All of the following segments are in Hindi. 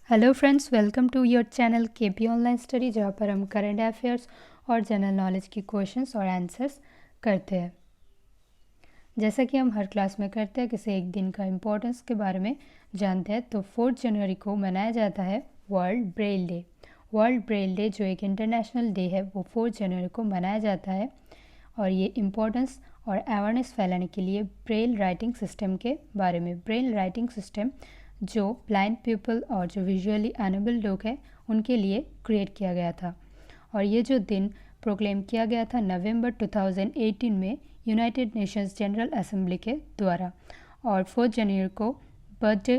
Hello friends, welcome to your channel KP online study, जहाँ पर हम करंट अफेयर्स और जनरल नॉलेज की क्वेश्चंस और आंसर्स करते हैं। जैसा कि हम हर क्लास में करते हैं, किसी एक दिन का इम्पोर्टेंस के बारे में जानते हैं। तो 4 जनवरी को मनाया जाता है world Braille day. World Braille day जो एक इंटरनेशनल डे है, वो 4 जनवरी को मनाया जाता है। और ये इम्पोर्टेंस और अवेयरनेस फैलाने के लिए ब्रेल राइटिंग सिस्टम के बारे में, ब्रेल राइटिंग सिस्टम जो ब्लाइंड पीपल और जो विजुअली अनेबल लोग हैं उनके लिए क्रिएट किया गया था। और ये जो दिन प्रोक्लेम किया गया था नवंबर 2018 में यूनाइटेड नेशंस जनरल असेंबली के द्वारा। और 4 जनवरी को बर्थडे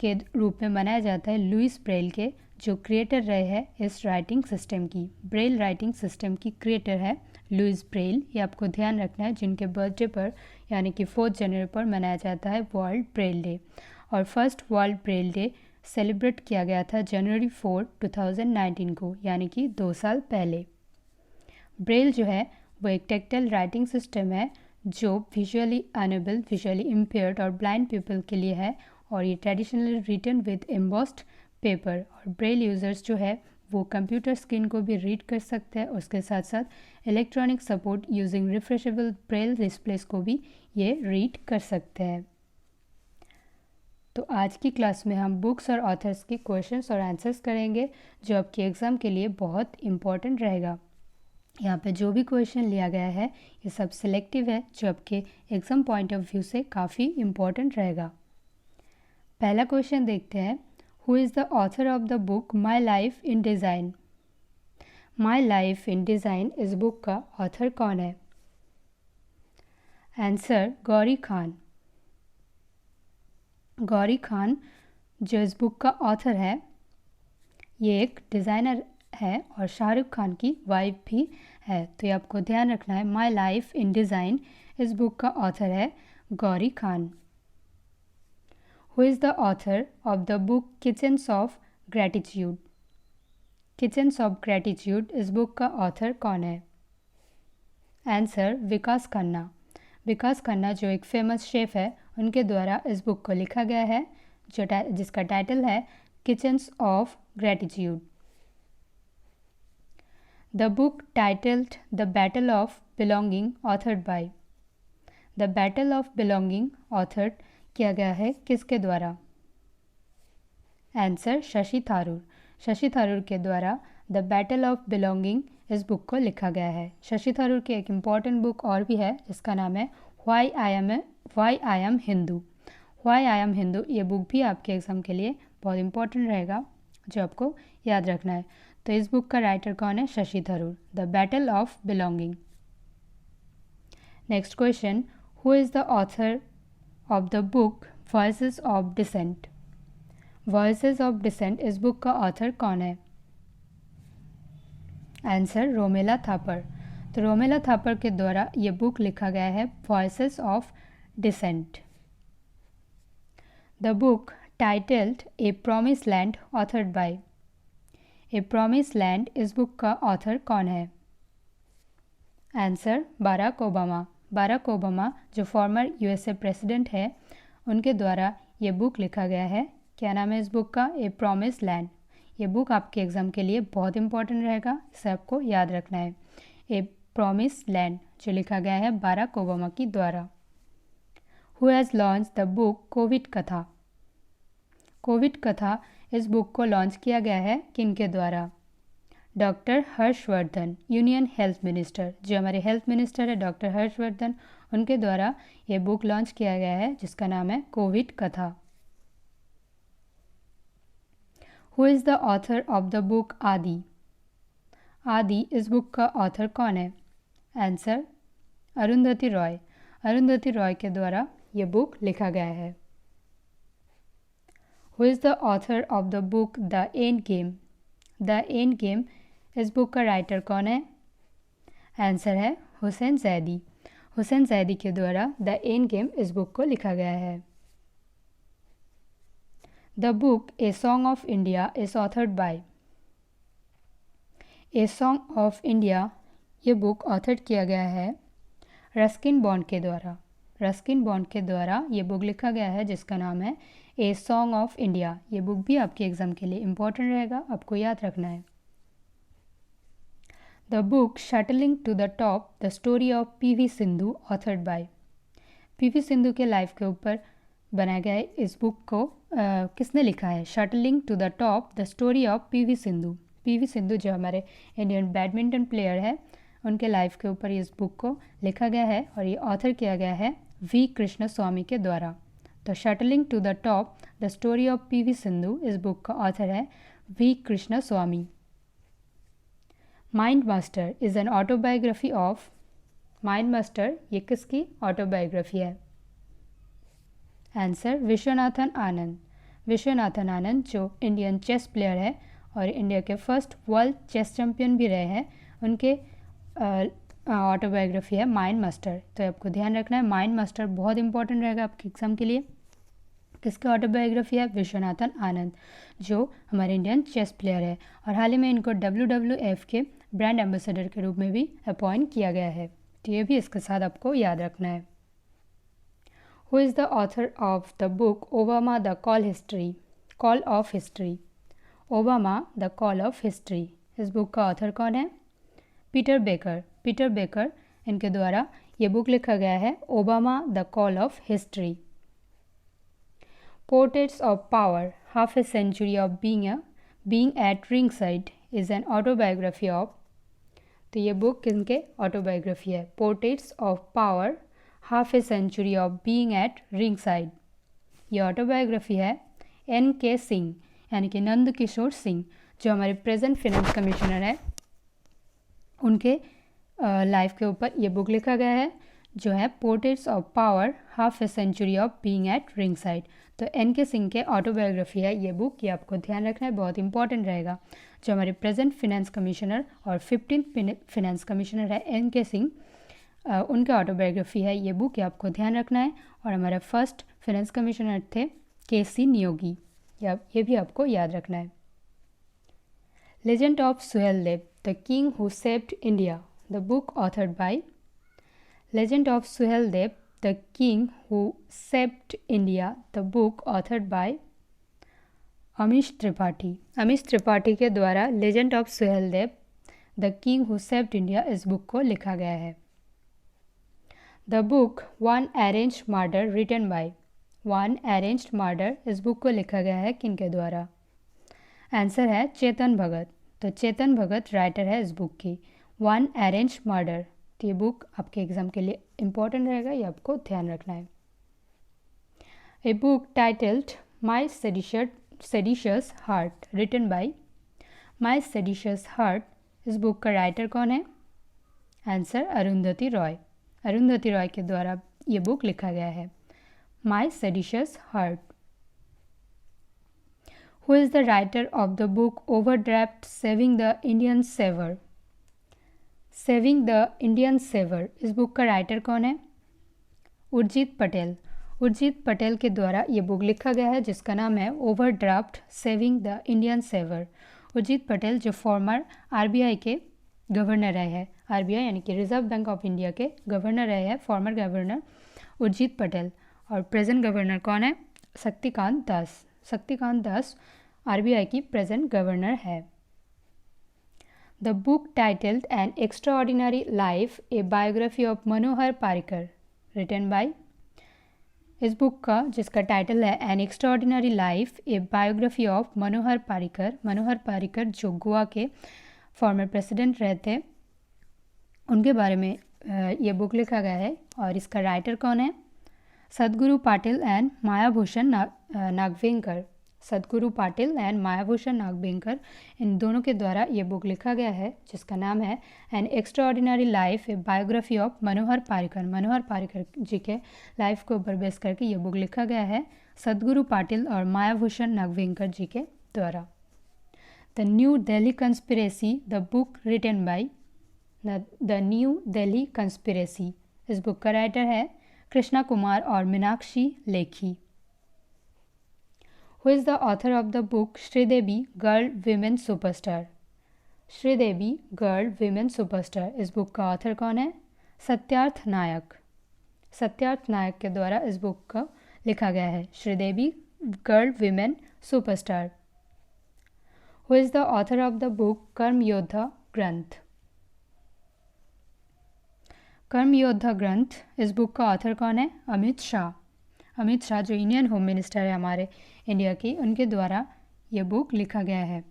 के रूप में मनाया जाता है लुइस ब्रेल के, जो क्रिएटर रहे हैं इस राइटिंग सिस्टम की। ब्रेल राइटिंग सिस्टम की क्रिएटर है लुइस ब्रेल। ये आपको ध्यान रखना है, जिनके बर्थडे पर यानी कि 4 जनवरी पर मनाया जाता है वर्ल्ड ब्रेल डे। और first world Braille day celebrate किया गया था जनवरी 4, 2019 को, यानी कि 2 साल पहले। ब्रेल जो है वो एक टेक्टाइल राइटिंग सिस्टम है जो विजुअली अनेबल, विजुअली इम्पेयर्ड और ब्लाइंड पीपल के लिए है। और ये traditionally written with embossed paper. और ब्रेल यूज़र्स जो है वो कंप्यूटर स्क्रीन को भी रीड कर सकते हैं। उसके साथ साथ electronic support using refreshable Braille displace को भी ये रीड कर सकते हैं। तो आज की क्लास में हम बुक्स और ऑथर्स के क्वेश्चंस और आंसर्स करेंगे, जो आपके एग्ज़ाम के लिए बहुत इम्पॉर्टेंट रहेगा। यहाँ पे जो भी क्वेश्चन लिया गया है ये सब सिलेक्टिव है, जो आपके एग्ज़ाम पॉइंट ऑफ व्यू से काफ़ी इम्पॉर्टेंट रहेगा। पहला क्वेश्चन देखते हैं। Who is the author of the book my life in design? My life in design इस बुक का ऑथर कौन है? आंसर गौरी खान। गौरी खान जो इस बुक का ऑथर है, ये एक डिज़ाइनर है और शाहरुख खान की वाइफ भी है। तो ये आपको ध्यान रखना है। माई लाइफ इन डिज़ाइन इस बुक का ऑथर है Gauri Khan. Who is the author of the book kitchens of gratitude? Kitchens of gratitude इस बुक का ऑथर कौन है? आंसर विकास खन्ना। विकास खन्ना जो एक फेमस शेफ़ है, उनके द्वारा इस बुक को लिखा गया है, जिसका टाइटल है kitchens of gratitude. The book titled the battle of belonging authored bye? The battle of belonging authored किया गया है किसके द्वारा? आंसर शशि थरूर। शशि थरूर के द्वारा द बैटल ऑफ बिलोंगिंग इस बुक को लिखा गया है। शशि थरूर की एक इम्पॉर्टेंट बुक और भी है जिसका नाम है why I am Hindu. Why I am Hindu ये बुक भी आपके एग्ज़ाम के लिए बहुत इंपॉर्टेंट रहेगा, जो आपको याद रखना है। तो इस बुक का राइटर कौन है? Shashi Tharoor. The battle of belonging. Next question. Who is the author of the book voices of dissent? Voices of dissent इस बुक का ऑथर कौन है? आंसर रोमेला थापर। तो रोमेला थापर के द्वारा ये बुक लिखा गया है voices of dissent. The book titled a promise land authored by? A promise land इस बुक का ऑथर कौन है? Answer Barack Obama. Barack Obama जो फॉर्मर यूएसए प्रेसिडेंट है, उनके द्वारा ये बुक लिखा गया है। क्या नाम है इस बुक का? ए प्रॉमिस लैंड। ये बुक आपके एग्ज़ाम के लिए बहुत इंपॉर्टेंट रहेगा, इसे आपको याद रखना है। ए प्रॉमिस लैंड जो लिखा गया है बाराक ओबामा की द्वारा। Who has launch the book Covid कथा? कोविड कथा इस बुक को लॉन्च किया गया है किनके द्वारा? Doctor Harshvardhan, union health minister. जो हमारे हेल्थ मिनिस्टर है डॉक्टर हर्षवर्धन, उनके द्वारा ये बुक लॉन्च किया गया है, जिसका नाम है कोविड कथा। Who is the author of the book आदि? आदि इस बुक का ऑथर कौन है? आंसर अरुंधति रॉय। अरुंधति रॉय के द्वारा ये बुक लिखा गया है। Who is the author of the book the end game? The end game इस बुक का राइटर कौन है? आंसर है हुसैन जैदी। हुसैन जैदी के द्वारा द एंड गेम इस बुक को लिखा गया है। The book a song of India is authored by? A song of India ये बुक ऑथर्ड किया गया है रस्किन बॉन्ड के द्वारा। रस्किन बॉन्ड के द्वारा ये बुक लिखा गया है, जिसका नाम है ए सॉन्ग ऑफ इंडिया। ये बुक भी आपके एग्ज़ाम के लिए इम्पोर्टेंट रहेगा, आपको याद रखना है। The book shuttling to the top the story of PV Sindhu authored by. PV Sindhu के लाइफ के ऊपर बनाया गया है। इस बुक को किसने लिखा है? Shuttling to the top the story of PV Sindhu. PV Sindhu जो हमारे इंडियन बैडमिंटन प्लेयर है, उनके लाइफ के ऊपर इस बुक को लिखा गया है और ये ऑथर किया गया है वी कृष्ण स्वामी के द्वारा। तो shuttling to the top the story of PV Sindhu, इस बुक का ऑथर है V Krishna Swami. Mind master is an autobiography of. Mind master ये किसकी ऑटोबायोग्राफी है? आंसर विश्वनाथन आनंद। विश्वनाथन आनंद जो इंडियन चेस प्लेयर है और इंडिया के फर्स्ट वर्ल्ड चेस चैम्पियन भी रहे हैं, उनके ऑटोबायोग्राफी है माइंड मास्टर। तो आपको ध्यान रखना है, माइंड मास्टर बहुत इंपॉर्टेंट रहेगा आपके एग्जाम के लिए। किसकी ऑटोबायोग्राफी है? विश्वनाथन आनंद जो हमारे इंडियन चेस प्लेयर है और हाल ही में इनको WWF के ब्रांड एम्बेसडर के रूप में भी अपॉइंट किया गया है। तो ये भी इसके साथ आपको याद रखना है। Who is the author of the book Obama the call of history? Obama the call of history, इस बुक का ऑथर कौन है? Peter baker. पीटर बेकर, इनके द्वारा ये बुक लिखा गया है Obama the call of history. Portraits of power half a century of being at ringside is an autobiography of. तो ये बुक किनके ऑटोबायोग्राफी है? Portraits of power half a century of being at ringside. ये ऑटोबायोग्राफी है NK सिंह, यानी कि नंद किशोर सिंह, जो हमारे प्रेजेंट फिनेंस कमिश्नर है, उनके लाइफ के ऊपर ये बुक लिखा गया है जो है portraits of power half a century of being at ringside. तो NK सिंह के ऑटोबायोग्राफी है ये बुक, ये आपको ध्यान रखना है, बहुत इंपॉर्टेंट रहेगा। जो हमारे प्रेजेंट फिनेंस कमिश्नर और 15th फिनेंस कमिश्नर है NK सिंह, उनके ऑटोबायोग्राफी है ये बुक, ये आपको ध्यान रखना है। और हमारे फर्स्ट फिनेंस कमिश्नर थे KC नियोगी, ये भी आपको याद रखना है। Legend of Suheldev the king who saved India, the book authored by. Legend of Suheldev the king who saved India, the book authored by Amish Tripathi. Amish Tripathi के द्वारा legend of Suheldev the king who saved India इस बुक को लिखा गया है। The book one arranged murder written by. One arranged murder, इस बुक को लिखा गया है किनके द्वारा? आंसर है चेतन भगत। तो चेतन भगत राइटर है इस बुक की वन अरेंज्ड मर्डर। तो ये बुक आपके एग्जाम के लिए इम्पोर्टेंट रहेगा, ये आपको ध्यान रखना है। A book titled my seditious heart written by. My seditious heart, इस बुक का राइटर कौन है? आंसर अरुंधति रॉय। अरुंधति रॉय के द्वारा ये बुक लिखा गया है my seditious heart. Who is the writer of the book overdraft saving the Indian saver? Saving the Indian saver, इस बुक का राइटर कौन है? उर्जित पटेल। उर्जित पटेल के द्वारा ये बुक लिखा गया है जिसका नाम है overdraft saving the Indian saver. Urjit Patel जो फॉर्मर RBI के गवर्नर रहे हैं, RBI यानी कि रिजर्व बैंक ऑफ इंडिया के गवर्नर रहे हैं, फॉर्मर गवर्नर उर्जित पटेल। और प्रेजेंट गवर्नर कौन है? शक्तिकांत दास। शक्तिकांत दास RBI की प्रेजेंट गवर्नर है। The book titled an extraordinary life a biography of Manohar Parrikar written by. इस बुक का जिसका टाइटल है an extraordinary life a biography of Manohar Parrikar. Manohar Parrikar जो गोवा के फॉर्मर प्रेसिडेंट रहे थे, उनके बारे में ये बुक लिखा गया है। और इसका राइटर कौन है? सदगुरु पाटिल एंड मायाभूषण नागवेंकर। सदगुरु पाटिल एंड मायाभूषण नागवेंकर, इन दोनों के द्वारा ये बुक लिखा गया है जिसका नाम है an extraordinary life a biography of Manohar Parrikar. Manohar Parrikar ji के लाइफ को ऊपर बेस करके ये बुक लिखा गया है सदगुरु पाटिल और मायाभूषण नागवेंकर जी के द्वारा। The New Delhi conspiracy, the book written by. The New Delhi conspiracy, इस बुक का राइटर है कृष्णा कुमार और Meenakshi Lekhi. Who is the author of the book Sridevi girl women superstar? Sridevi girl women superstar, इस बुक का ऑथर कौन है? सत्यार्थ नायक। सत्यार्थ नायक के द्वारा इस बुक का लिखा गया है Sridevi girl women superstar. Who is the author of the book कर्म योद्धा ग्रंथ। कर्म योद्धा ग्रंथ, इस बुक का ऑथर कौन है? अमित शाह। अमित शाह जो इंडियन होम मिनिस्टर है हमारे इंडिया की, उनके द्वारा ये बुक लिखा गया है।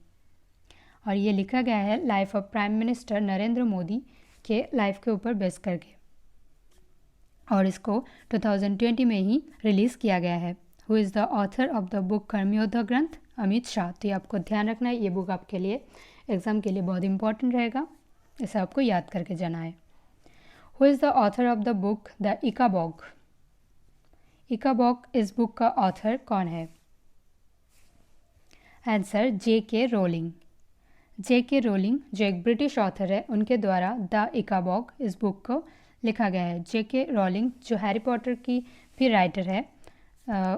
और ये लिखा गया है life of prime minister Narendra Modi के लाइफ के ऊपर बेस करके, और इसको 2020 में ही रिलीज़ किया गया है। Who is the author of the book कर्म योद्धा ग्रंथ? अमित शाह। तो ये आपको ध्यान रखना है, ये बुक आपके लिए एग्ज़ाम के लिए बहुत इंपॉर्टेंट रहेगा, इसे आपको याद करके जाना है। Who is the author of the book the Ickabog. Ickabog, इस बुक का ऑथर कौन है? Answer J.K. Rolling. J.K. Rolling जो एक ब्रिटिश ऑथर है, उनके द्वारा द इकाबॉग इस बुक को लिखा गया है। J.K. रोलिंग जो हैरी पॉटर की भी राइटर है,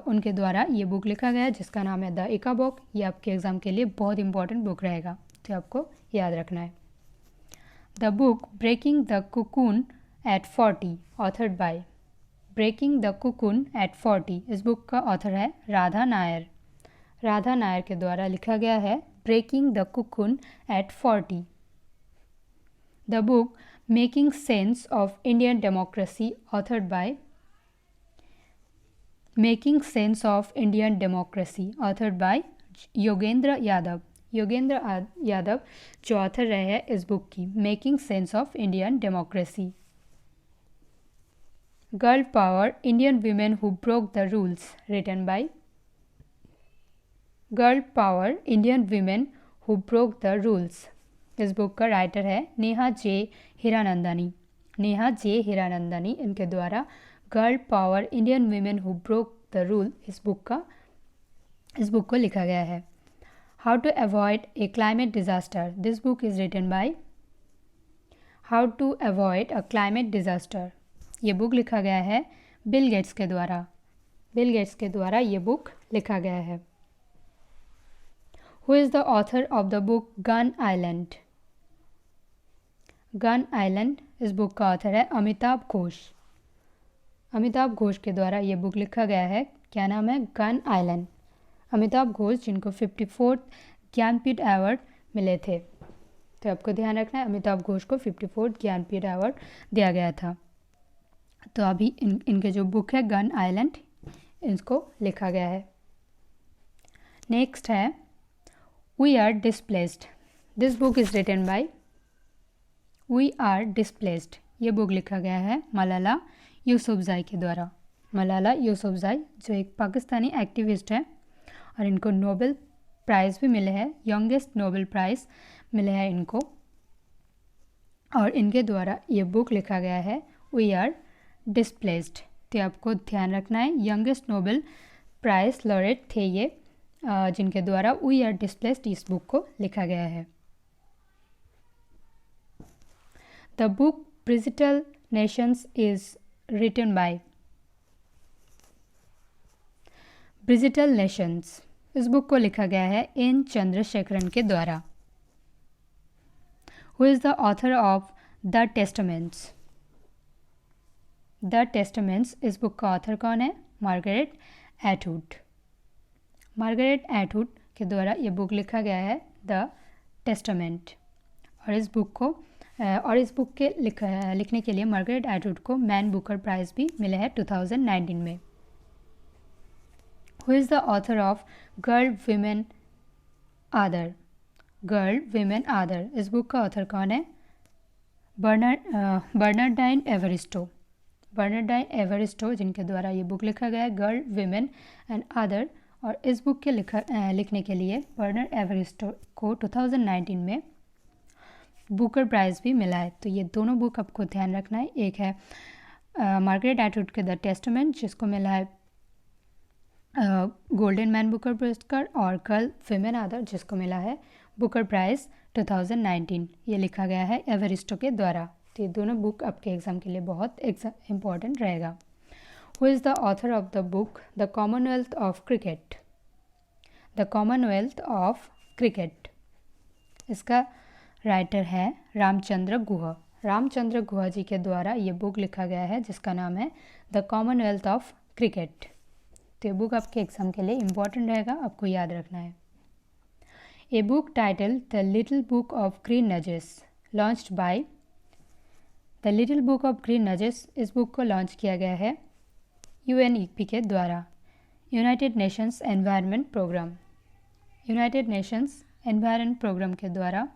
उनके द्वारा ये बुक लिखा गया है जिसका नाम है द इकाबॉग। ये आपके एग्ज़ाम के लिए बहुत इंपॉर्टेंट बुक रहेगा, तो आपको याद रखना है। The book breaking the cocoon at 40 authored by. Breaking the cocoon at 40, इस बुक का ऑथर है राधा नायर। राधा नायर के द्वारा लिखा गया है breaking the cocoon at 40। The book making sense of Indian democracy authored by. Making sense of Indian democracy authored by Yogendra Yadav. Yogendra Yadav जो ऑथर रहे हैं इस बुक की, making sense of Indian democracy. Girl power Indian women who broke the rules written by. Girl power Indian women who broke the rules, इस बुक का राइटर है नेहा जे हीरानंदानी। नेहा जे हीरानंदानी, इनके द्वारा girl power Indian women who broke the rule इस बुक को लिखा गया है। How to avoid a climate disaster, this book is written by. How to avoid a climate disaster, ये बुक लिखा गया है बिल गेट्स के द्वारा। बिल गेट्स के द्वारा ये बुक लिखा गया है। Who is the author of the book gun island. Gun island, इस बुक का ऑथर है अमिताभ घोष। अमिताभ घोष के द्वारा ये बुक लिखा गया है, क्या नाम है? Gun island. अमिताभ घोष जिनको 54th ज्ञानपीठ अवार्ड मिले थे, तो आपको ध्यान रखना है अमिताभ घोष को 54th ज्ञानपीठ अवार्ड दिया गया था। तो अभी इनके जो बुक है गन आइलैंड, इसको लिखा गया है। नेक्स्ट है we are displaced, this book is written by. We are displaced, ये बुक लिखा गया है मलाला यूसुफजई के द्वारा। मलाला यूसुफजई जो एक पाकिस्तानी एक्टिविस्ट है, और इनको नोबेल प्राइज़ भी मिले हैं, यंगेस्ट नोबेल प्राइज़ मिले हैं इनको, और इनके द्वारा ये बुक लिखा गया है वी आर डिस्प्लेस्ड। तो आपको ध्यान रखना है, यंगेस्ट नोबेल प्राइज़ लॉरेट थे ये, जिनके द्वारा वी आर डिस्प्लेस्ड इस बुक को लिखा गया है। The book Bridgital nations is written by. Bridgital nations, इस बुक को लिखा गया है एन चंद्रशेखरन के द्वारा। Who is the author of the testaments. The testaments, इस बुक का ऑथर कौन है? Margaret Atwood. मार्गरेट एटवुड के द्वारा ये बुक लिखा गया है द टेस्टामेंट, और इस बुक के लिखने के लिए मार्गरेट एटवुड को मैन बुकर प्राइज़ भी मिले हैं 2019 में। Who is the author of girl women आदर। गर्ल विमेन आदर, इस बुक का ऑथर कौन है? बर्नार्डाइन एवरिस्टो। बर्नार्डाइन एवरिस्टो जिनके द्वारा ये बुक लिखा गया है गर्ल विमेन एंड आदर, और इस बुक के लिखने के लिए बर्नार्ड एवरिस्टो को 2019 में बुकर प्राइज़ भी मिला है। तो ये दोनों बुक आपको ध्यान रखना है। एक है मार्गरेट एटवुड के द टेस्टामेंट जिसको मिला है गोल्डन मैन बुकर पुरस्कार, और गर्ल विमेन आदर जिसको मिला है बुकर प्राइज़ 2019। ये लिखा गया है एवरिस्टो के द्वारा। तो ये दोनों बुक आपके एग्ज़ाम के लिए बहुत इम्पॉर्टेंट रहेगा। Who is the author of the book the Commonwealth of cricket. The Commonwealth of cricket, इसका राइटर है रामचंद्र गुहा। रामचंद्र गुहा जी के द्वारा ये बुक लिखा गया है जिसका नाम है द कॉमनवेल्थ ऑफ क्रिकेट। तो ये बुक आपके एग्ज़ाम के लिए इम्पॉर्टेंट रहेगा, आपको याद रखना है। A book title the little book of green nudges launched by the little book of green nudges, इस बुक को लॉन्च किया गया है UNEP के द्वारा, United Nations environment programme. United Nations environment programme के द्वारा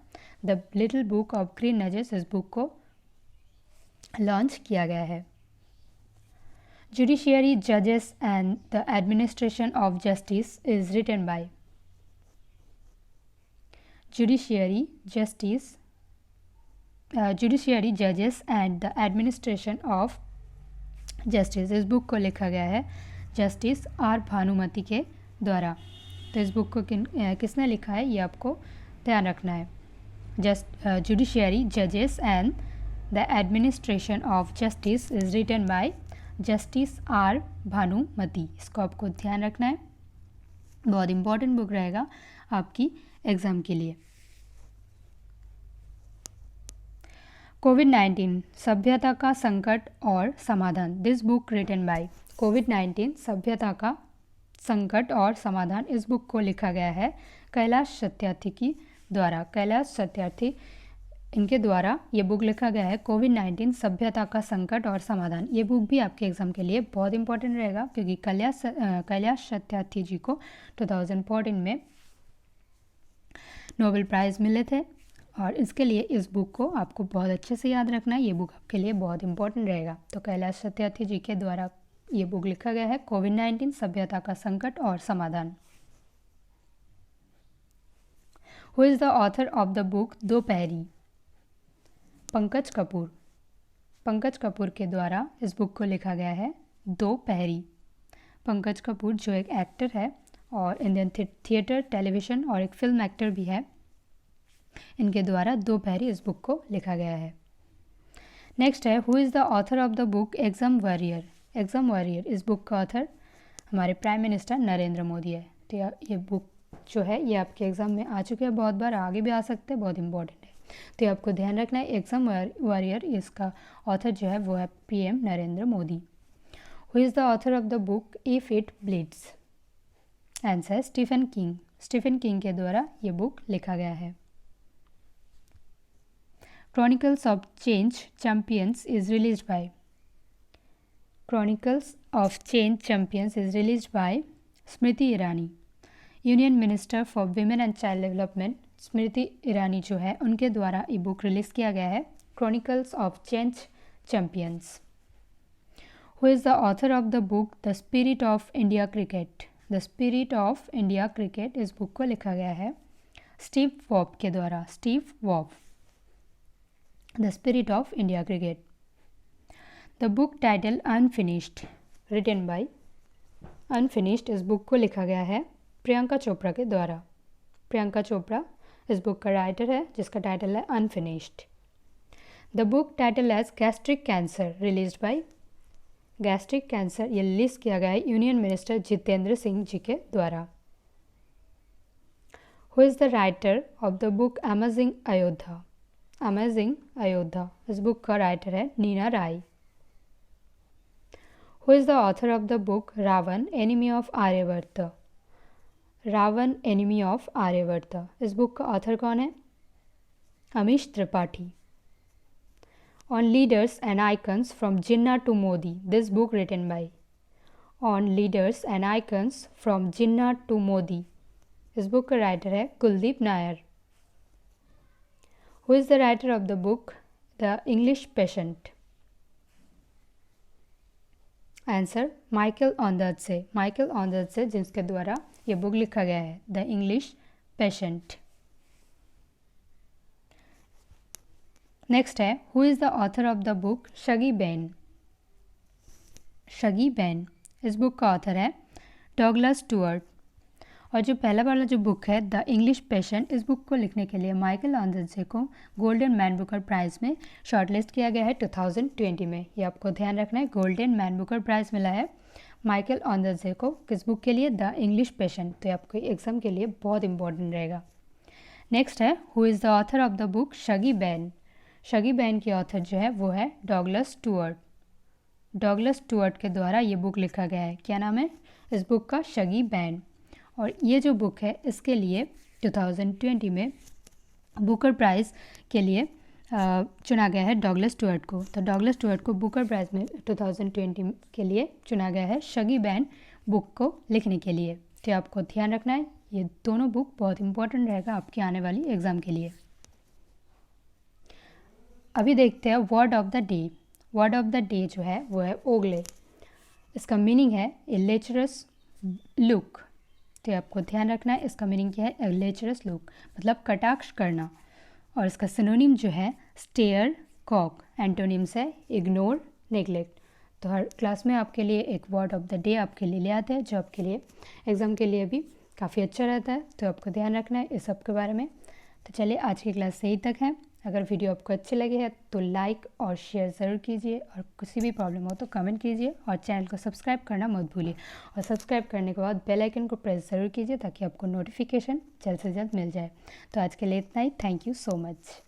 the little book of green nudges, इस बुक को लॉन्च किया गया है। जुडिशियरी जजेस and the administration of justice is written bye judiciary जजेस and the administration of justice, इस बुक को लिखा गया है जस्टिस R भानुमति के द्वारा। तो इस बुक को किसने लिखा है ये आपको ध्यान रखना है। जुडिशियरी जजेस and the administration of justice is written by justice R Bhanumathi, इसको आपको ध्यान रखना है, बहुत इंपॉर्टेंट बुक रहेगा आपकी एग्ज़ाम के लिए। कोविड-19 सभ्यता का संकट और समाधान, दिस बुक रिटन बाय कोविड-19 सभ्यता का संकट और समाधान, इस बुक को लिखा गया है कैलाश सत्यार्थी की द्वारा। कैलाश सत्यार्थी इनके द्वारा ये बुक लिखा गया है कोविड-19 सभ्यता का संकट और समाधान। ये बुक भी आपके एग्ज़ाम के लिए बहुत इंपॉर्टेंट रहेगा क्योंकि कैलाश सत्यार्थी जी को 2014 में नोबेल प्राइज़ मिले थे और इसके लिए इस बुक को आपको बहुत अच्छे से याद रखना है, ये बुक आपके लिए बहुत इंपॉर्टेंट रहेगा। तो कैलाश सत्यार्थी जी के द्वारा ये बुक लिखा गया है कोविड-19 सभ्यता का संकट और समाधान। Who is the author of the book Dopahari? Pankaj Kapoor. Pankaj Kapoor के द्वारा इस बुक को लिखा गया है दोपहरी। पंकज कपूर जो एक एक्टर है और इंडियन थिएटर, टेलीविज़न और एक फिल्म एक्टर भी है, इनके द्वारा दोपहरी इस बुक को लिखा गया है। नेक्स्ट है who is the author of the book exam warrior? Exam warrior, इस बुक का ऑथर हमारे प्राइम मिनिस्टर नरेंद्र मोदी है। तो ये बुक जो है ये आपके एग्ज़ाम में आ चुके हैं बहुत बार, आगे भी आ सकते हैं, बहुत इंपॉर्टेंट है। तो ये आपको ध्यान रखना है, एग्ज़ाम वॉरियर इसका ऑथर जो है वो है PM Narendra Modi. Who is the author of the book if it bleeds? Answer Stephen King. Stephen King के द्वारा ये बुक लिखा गया है। Chronicles of Change Champions is released by Chronicles of Change Champions is released by Smriti Irani, union minister for women and child development. Smriti Irani जो है उनके द्वारा ये बुक रिलीज़ किया गया है Chronicles of Change Champions। Who is the author of the book the spirit of India cricket? The spirit of India cricket, इस बुक को लिखा गया है स्टीव वॉब के द्वारा। Steve Waugh, the spirit of India cricket. The book title unfinished written by unfinished, इस बुक को लिखा गया है प्रियंका चोपड़ा के द्वारा। प्रियंका चोपड़ा इस बुक का राइटर है जिसका टाइटल है unfinished. The book titled as gastric cancer released by gastric cancer, ये रिलीज किया गया है यूनियन मिनिस्टर जितेंद्र सिंह जी के द्वारा। Who is the writer of the book amazing Ayodhya? Amazing Ayodhya, इस बुक का राइटर है Neena Rai. Who is the author of the book Ravan enemy of Aryavarta? Ravan enemy of Aryavarta, इस बुक का ऑथर कौन है? Amish Tripathi. On leaders and icons from Jinnah to Modi, this book written by on leaders and icons from Jinnah to Modi, इस बुक का राइटर है Kuldip Nayar. Who is the writer of the book The English Patient? Answer Michael Ondaatje. Michael Ondaatje जिसके द्वारा ये बुक लिखा गया है द इंग्लिश पेशेंट। नेक्स्ट है who is the author of the book Shuggie Bain? Shuggie Bain, इस बुक का ऑथर है डॉगलस स्टुअर्ट। और जो पहला वाला जो बुक है द इंग्लिश पेशेंट, इस बुक को लिखने के लिए माइकल ऑनदर्से को गोल्डन मैन बुकर प्राइज़ में शॉर्टलिस्ट किया गया है 2020 में। ये आपको ध्यान रखना है, गोल्डन मैन बुकर प्राइज़ मिला है माइकल ऑनदर्से को किस बुक के लिए? The English patient. तो ये आपको एग्जाम के लिए बहुत इंपॉर्टेंट रहेगा। नेक्स्ट है who is the author of the book Shuggie Bain? Shuggie Bain के ऑथर जो है वो है डॉगलस स्टुअर्ट। डॉगलस स्टुअर्ट के द्वारा ये बुक लिखा गया है। क्या नाम है इस बुक का शगी बैन। और ये जो बुक है इसके लिए 2020 में बुकर प्राइज़ के लिए चुना गया है डगलस स्टुअर्ट को। तो डगलस स्टुअर्ट को बुकर प्राइज़ में 2020 के लिए चुना गया है शगी बैन बुक को लिखने के लिए। तो आपको ध्यान रखना है, ये दोनों बुक बहुत इंपॉर्टेंट रहेगा आपकी आने वाली एग्ज़ाम के लिए। अभी देखते हैं word of the day. Word of the day जो है वो है ओगले। इसका मीनिंग है ए लेचरस लुक। तो आपको ध्यान रखना है, इसका मीनिंग क्या है, ए लेचरस लुक मतलब कटाक्ष करना। और इसका सिनोनिम जो है स्टेयर कॉक, एंटोनिम्स है इग्नोर नेग्लेक्ट। तो हर क्लास में आपके लिए एक वर्ड ऑफ द डे आपके लिए ले आते हैं जो आपके लिए एग्ज़ाम के लिए भी काफ़ी अच्छा रहता है। तो आपको ध्यान रखना है इस सब के बारे में। तो चलिए आज की क्लास यहीं तक है। अगर वीडियो आपको अच्छी लगी है तो लाइक और शेयर ज़रूर कीजिए, और किसी भी प्रॉब्लम हो तो कमेंट कीजिए, और चैनल को सब्सक्राइब करना मत भूलिए। और सब्सक्राइब करने के बाद बेल आइकन को प्रेस ज़रूर कीजिए ताकि आपको नोटिफिकेशन जल्द से जल्द मिल जाए। तो आज के लिए इतना ही। Thank you so much.